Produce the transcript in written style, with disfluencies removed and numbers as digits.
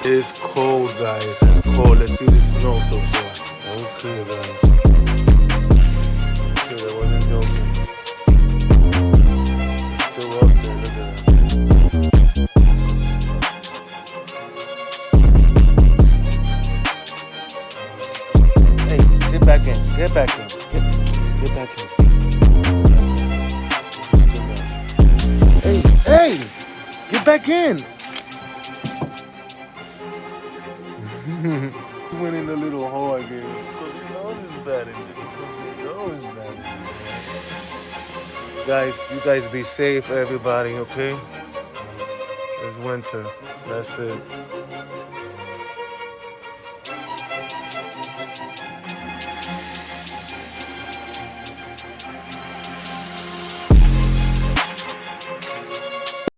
It's cold, guys. It's cold. Let's see the snow so far. Okay, guys. Okay, I wasn't joking. Still up there. Look at that. Hey, get back in. Get back in. Get back in. Hey, hey! Get back in! Went in the little hole I gave him. Because you know it's bad in there. You know it's bad in there. Guys, you guys be safe, everybody, okay? It's winter. That's it.